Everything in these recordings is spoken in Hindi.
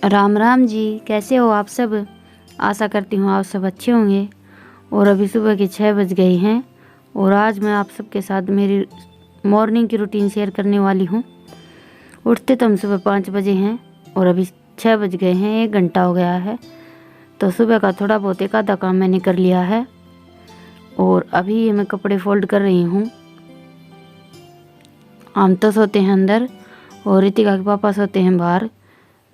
राम राम जी, कैसे हो आप सब। आशा करती हूँ आप सब अच्छे होंगे। और अभी सुबह के 6 बज गए हैं और आज मैं आप सबके साथ मेरी मॉर्निंग की रूटीन शेयर करने वाली हूँ। उठते तो हम सुबह 5 बजे हैं और अभी 6 बज गए हैं, 1 घंटा हो गया है। तो सुबह का थोड़ा बहुत एक आधा काम मैंने कर लिया है और अभी ये मैं कपड़े फोल्ड कर रही हूँ। हम तो सोते हैं अंदर और रितिका के पापा सोते हैं बाहर,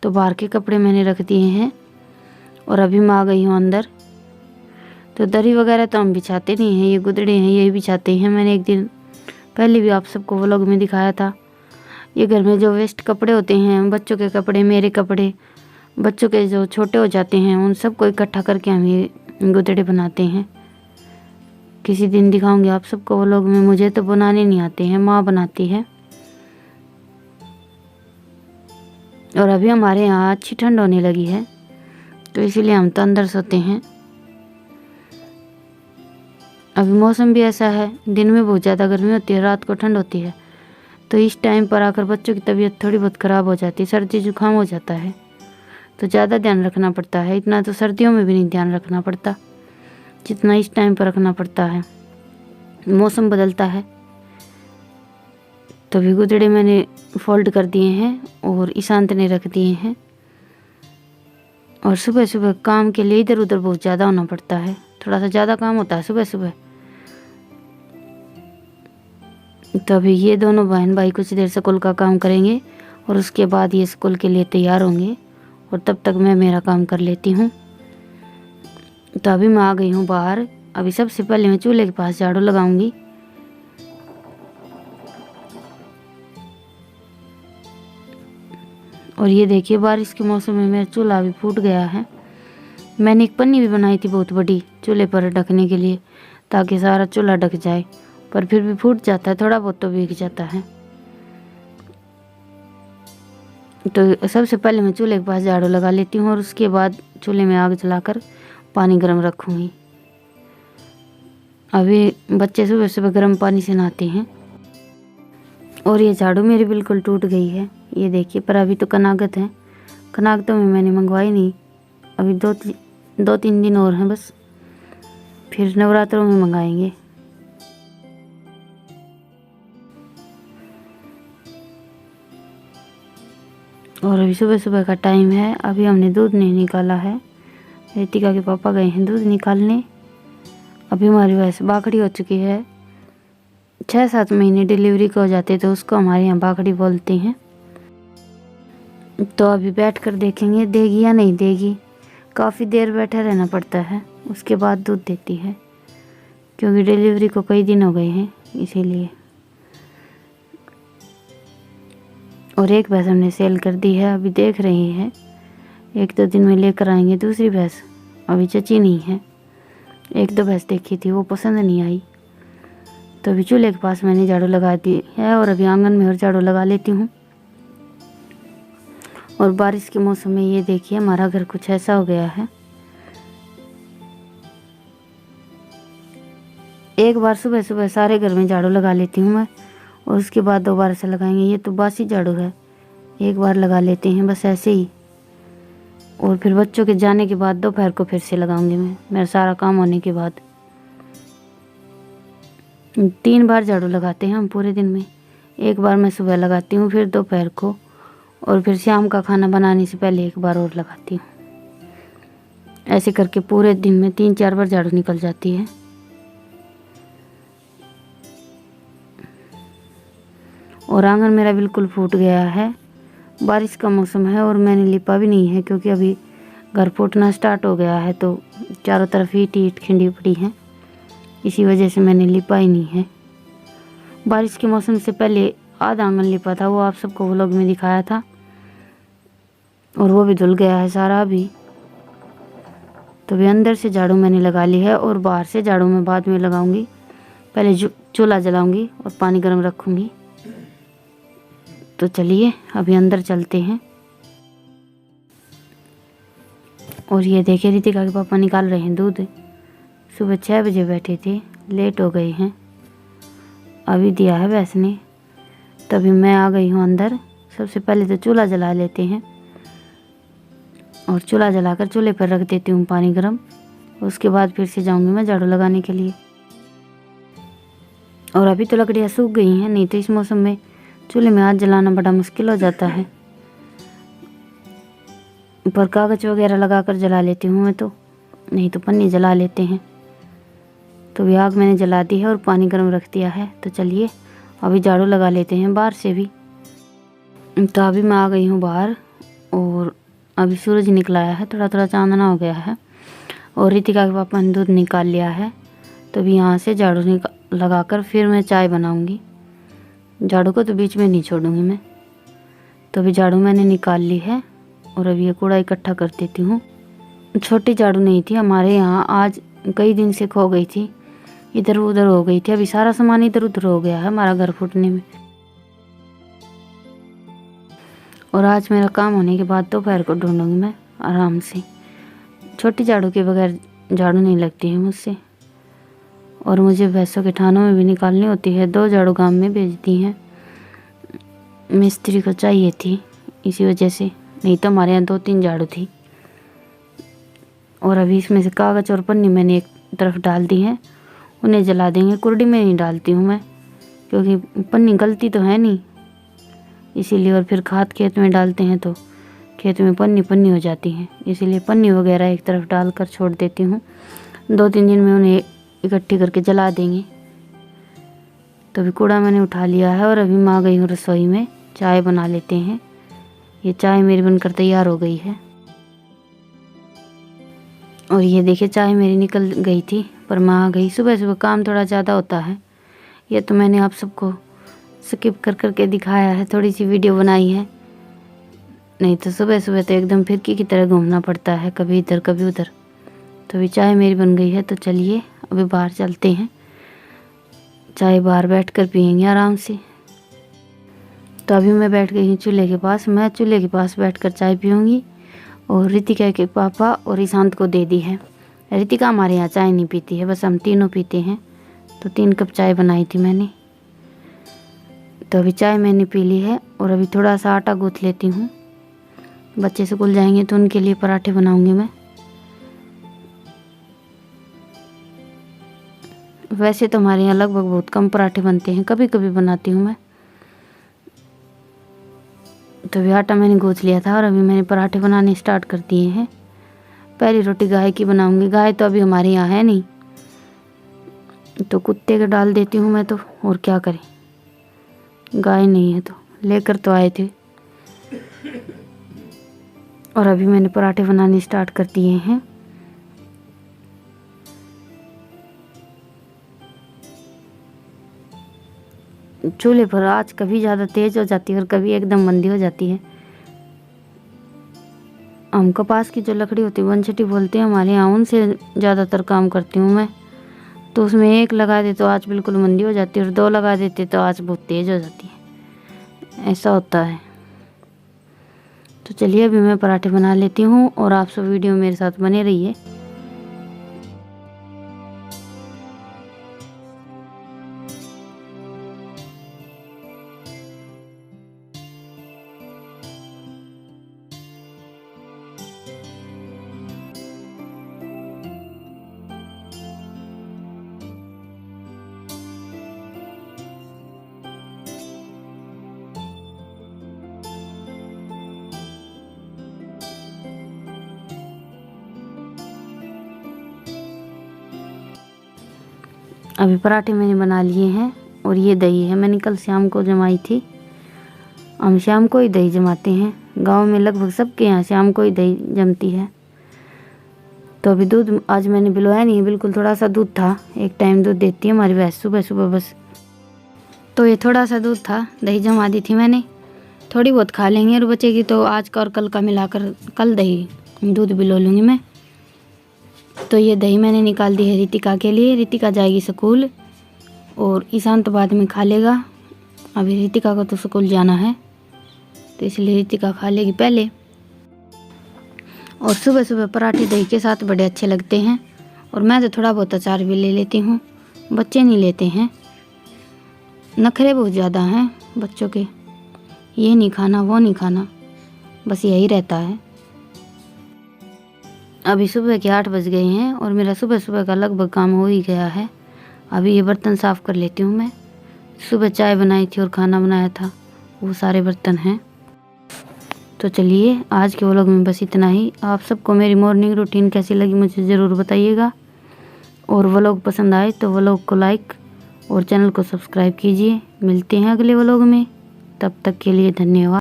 तो बाहर के कपड़े मैंने रख दिए हैं और अभी मैं आ गई हूँ अंदर। तो दरी वगैरह तो हम बिछाते नहीं हैं, ये गुदड़े हैं यही बिछाते हैं। मैंने एक दिन पहले भी आप सबको व्लॉग में दिखाया था। ये घर में जो वेस्ट कपड़े होते हैं, बच्चों के कपड़े, मेरे कपड़े, बच्चों के जो छोटे हो जाते हैं, उन सबको इकट्ठा करके हम ये गुदड़े बनाते हैं। किसी दिन दिखाऊंगी आप सबको व्लॉग में। मुझे तो बनाने नहीं आते हैं, माँ बनाती है। और अभी हमारे यहाँ अच्छी ठंड होने लगी है तो इसीलिए हम तो अंदर सोते हैं। अभी मौसम भी ऐसा है, दिन में बहुत ज़्यादा गर्मी होती है, रात को ठंड होती है। तो इस टाइम पर आकर बच्चों की तबीयत थोड़ी बहुत ख़राब हो जाती है, सर्दी जुकाम हो जाता है, तो ज़्यादा ध्यान रखना पड़ता है। इतना तो सर्दियों में भी नहीं ध्यान रखना पड़ता जितना इस टाइम पर रखना पड़ता है, मौसम बदलता है। तो भी गुदड़े मैंने फोल्ड कर दिए हैं और ईशांत ने रख दिए हैं। और सुबह सुबह काम के लिए इधर उधर बहुत ज़्यादा होना पड़ता है, थोड़ा सा ज़्यादा काम होता है सुबह सुबह। तो अभी ये दोनों बहन भाई कुछ देर स्कूल का काम करेंगे और उसके बाद ये स्कूल के लिए तैयार होंगे और तब तक मैं मेरा काम कर लेती हूँ। तो अभी मैं आ गई हूँ बाहर। अभी सबसे पहले मैं चूल्हे के पास झाड़ू लगाऊंगी। और ये देखिए बारिश के मौसम में मेरा चूल्हा भी फूट गया है। मैंने एक पन्नी भी बनाई थी बहुत बड़ी चूल्हे पर ढकने के लिए, ताकि सारा चूल्हा ढक जाए, पर फिर भी फूट जाता है, थोड़ा बहुत तो भीग जाता है। तो सबसे पहले मैं चूल्हे के पास झाड़ू लगा लेती हूँ और उसके बाद चूल्हे में आग जलाकर पानी गर्म रखूँगी। अभी बच्चे सुबह सुबह गर्म पानी से नहाते हैं। और ये झाड़ू मेरी बिल्कुल टूट गई है, ये देखिए। पर अभी तो कनागत है, कनागतों में मैंने मंगवाई नहीं। अभी 2-3 दिन और हैं बस, फिर नवरात्रों में मंगाएंगे। और अभी सुबह सुबह का टाइम है, अभी हमने दूध नहीं निकाला है। रितिका के पापा गए हैं दूध निकालने। अभी हमारी वैसे बाखड़ी हो चुकी है, 6-7 महीने डिलीवरी को हो जाते तो उसको हमारे यहाँ बाखड़ी बोलते हैं। तो अभी बैठ कर देखेंगे देगी या नहीं देगी। काफ़ी देर बैठा रहना पड़ता है, उसके बाद दूध देती है, क्योंकि डिलीवरी को कई दिन हो गए हैं इसीलिए। और एक भैंस हमने सेल कर दी है, अभी देख रही है, 1-2 दिन में लेकर आएंगे दूसरी भैंस। अभी चची नहीं है, 1-2 भैंस देखी थी वो पसंद नहीं आई। तो अभी चूल्हे के पास मैंने झाड़ू लगा दी है और अभी आंगन में और झाड़ू लगा लेती हूँ। और बारिश के मौसम में ये देखिए हमारा घर कुछ ऐसा हो गया है। एक बार सुबह सुबह सारे घर में झाड़ू लगा लेती हूँ मैं और उसके बाद दोबारा से लगाएंगे। ये तो बासी झाड़ू है, एक बार लगा लेते हैं बस ऐसे ही। और फिर बच्चों के जाने के बाद दोपहर को फिर से लगाऊंगी मैं, मेरा सारा काम होने के बाद। 3 बार झाड़ू लगाते हैं हम पूरे दिन में। एक बार मैं सुबह लगाती हूँ, फिर दोपहर को, और फिर शाम का खाना बनाने से पहले एक बार और लगाती हूँ। ऐसे करके पूरे दिन में 3-4 बार झाड़ू निकल जाती है। और आंगन मेरा बिल्कुल फूट गया है, बारिश का मौसम है और मैंने लिपा भी नहीं है, क्योंकि अभी घर फूटना स्टार्ट हो गया है तो चारों तरफ ईंट ईंट खिंडी पड़ी हैं, इसी वजह से मैंने लिपा ही नहीं है। बारिश के मौसम से पहले आधा आंगन लिपा था, वो आप सबको व्लॉग में दिखाया था, और वो भी धुल गया है सारा अभी। तो भी अंदर से झाड़ू मैंने लगा ली है और बाहर से झाड़ू मैं बाद में लगाऊंगी। पहले चूल्हा जलाऊंगी और पानी गर्म रखूंगी। तो चलिए अभी अंदर चलते हैं। और ये देखिए रितिका के पापा निकाल रहे हैं दूध। सुबह 6 बजे बैठे थे, लेट हो गए हैं, अभी दिया है भैंस ने। तभी मैं आ गई हूँ अंदर। सबसे पहले तो चूल्हा जला लेते हैं। और चूल्हा जलाकर चूल्हे पर रख देती हूँ पानी गर्म। उसके बाद फिर से जाऊँगी मैं झाड़ू लगाने के लिए। और अभी तो लकड़ियाँ सूख गई हैं, नहीं तो इस मौसम में चूल्हे में हाथ जलाना बड़ा मुश्किल हो जाता है। पर कागज़ वगैरह लगाकर जला लेती हूँ मैं, तो नहीं तो पन्नी जला लेते हैं। तो भी आग मैंने जला दी है और पानी गर्म रख दिया है। तो चलिए अभी झाड़ू लगा लेते हैं बाहर से भी। तो अभी मैं आ गई हूँ बाहर और अभी सूरज निकल आया है, थोड़ा थोड़ा चांदना हो गया है। और रितिका के पापा ने दूध निकाल लिया है। तो अभी यहाँ से झाड़ू लगाकर फिर मैं चाय बनाऊँगी। झाड़ू को तो बीच में नहीं छोड़ूंगी मैं। तो अभी झाड़ू मैंने निकाल ली है और अभी ये कूड़ा इकट्ठा कर देती हूँ। छोटी झाड़ू नहीं थी हमारे यहाँ, आज कई दिन से खो गई थी, इधर उधर हो गई थी। अभी सारा सामान इधर उधर हो गया है हमारा घर फूटने में। और आज मेरा काम होने के बाद दोपहर को ढूंढूंगी मैं आराम से। छोटी झाड़ू के बगैर झाड़ू नहीं लगती है मुझसे। और मुझे भैंसों के थानों में भी निकालनी होती है। 2 झाड़ू गांव में भेज दी हैं, मिस्त्री को चाहिए थी इसी वजह से, नहीं तो हमारे यहाँ 2-3 झाड़ू थी। और अभी इसमें से कागज़ और पन्नी मैंने एक तरफ डाल दी है, उन्हें जला देंगे। कुर्डी में नहीं डालती हूँ मैं, क्योंकि पन्नी गलती तो है नहीं इसीलिए। और फिर खाद खेत में डालते हैं तो खेत में पन्नी पन्नी हो जाती है, इसीलिए पन्नी वगैरह एक तरफ डालकर छोड़ देती हूँ। 2-3 दिन में उन्हें इकट्ठी करके जला देंगे। तो अभी कूड़ा मैंने उठा लिया है और अभी मैं आ गई हूँ रसोई में। चाय बना लेते हैं। ये चाय मेरी बनकर तैयार हो गई है। और ये देखिए चाय मेरी निकल गई थी, पर मैं आ गई। सुबह सुबह काम थोड़ा ज़्यादा होता है। ये तो मैंने आप सबको स्किप कर करके दिखाया है, थोड़ी सी वीडियो बनाई है। नहीं तो सुबह सुबह तो एकदम फिरकी की तरह घूमना पड़ता है, कभी इधर कभी उधर। तो अभी चाय मेरी बन गई है। तो चलिए अभी बाहर चलते हैं, चाय बाहर बैठकर पियेंगे आराम से। तो अभी मैं बैठ गई हूँ चूल्हे के पास। मैं चूल्हे के पास बैठकर चाय पीऊँगी। और रितिका के पापा और ईशांत को दे दी है। रितिका हमारे यहाँ चाय नहीं पीती है, बस हम तीनों पीते हैं। तो 3 कप चाय बनाई थी मैंने। तो अभी चाय मैंने पी ली है और अभी थोड़ा सा आटा गूँथ लेती हूँ। बच्चे स्कूल जाएंगे तो उनके लिए पराठे बनाऊँगी मैं। वैसे तो हमारे यहाँ लगभग बहुत कम पराठे बनते हैं, कभी कभी बनाती हूँ मैं। तो अभी आटा मैंने गूँथ लिया था और अभी मैंने पराठे बनाने स्टार्ट कर दिए हैं। पहली रोटी गाय की बनाऊँगी। गाय तो अभी हमारे यहाँ है नहीं, तो कुत्ते को डाल देती हूँ मैं। तो और क्या करें, गाय नहीं है तो लेकर तो आए थे। और अभी मैंने पराठे बनाने स्टार्ट कर दिए हैं। चूल्हे पर आँच कभी ज़्यादा तेज़ हो जाती है और कभी एकदम मंदी हो जाती है। हम कपास की जो लकड़ी होती है, वनचटी बोलते हैं हमारे यहाँ, उनसे ज़्यादातर काम करती हूँ मैं। तो उसमें 1 लगा दे तो आँच बिल्कुल मंदी हो जाती है, और 2 लगा देते तो आँच बहुत तेज़ हो जाती है। ऐसा होता है। तो चलिए अभी मैं पराठे बना लेती हूँ और आप सब वीडियो मेरे साथ बने रहिए। अभी पराठे मैंने बना लिए हैं और ये दही है, मैंने कल शाम को जमाई थी। हम शाम को ही दही जमाते हैं, गांव में लगभग सबके यहाँ शाम को ही दही जमती है। तो अभी दूध आज मैंने बिलवाया नहीं है, बिल्कुल थोड़ा सा दूध था। एक टाइम दूध देती है हमारी भैंस सुबह सुबह बस। तो ये थोड़ा सा दूध था, दही जमा दी थी मैंने। थोड़ी बहुत खा लेंगे और बचेगी तो आज का और कल का मिलाकर कल दही दूध बिलो लूँगी मैं। तो ये दही मैंने निकाल दी है रितिका के लिए। रितिका जाएगी स्कूल और ईशांत बाद में खा लेगा। अभी रितिका को तो स्कूल जाना है, तो इसलिए रितिका खा लेगी पहले। और सुबह सुबह पराठे दही के साथ बड़े अच्छे लगते हैं। और मैं तो थोड़ा बहुत अचार भी ले लेती हूँ, बच्चे नहीं लेते हैं। नखरे बहुत ज़्यादा हैं बच्चों के, ये नहीं खाना वो नहीं खाना, बस यही रहता है। अभी सुबह के 8 बज गए हैं और मेरा सुबह सुबह का लगभग काम हो ही गया है। अभी ये बर्तन साफ़ कर लेती हूँ मैं। सुबह चाय बनाई थी और खाना बनाया था, वो सारे बर्तन हैं। तो चलिए आज के व्लॉग में बस इतना ही। आप सबको मेरी मॉर्निंग रूटीन कैसी लगी मुझे ज़रूर बताइएगा, और व्लॉग पसंद आए तो व्लॉग को लाइक और चैनल को सब्सक्राइब कीजिए। मिलते हैं अगले व्लॉग में, तब तक के लिए धन्यवाद।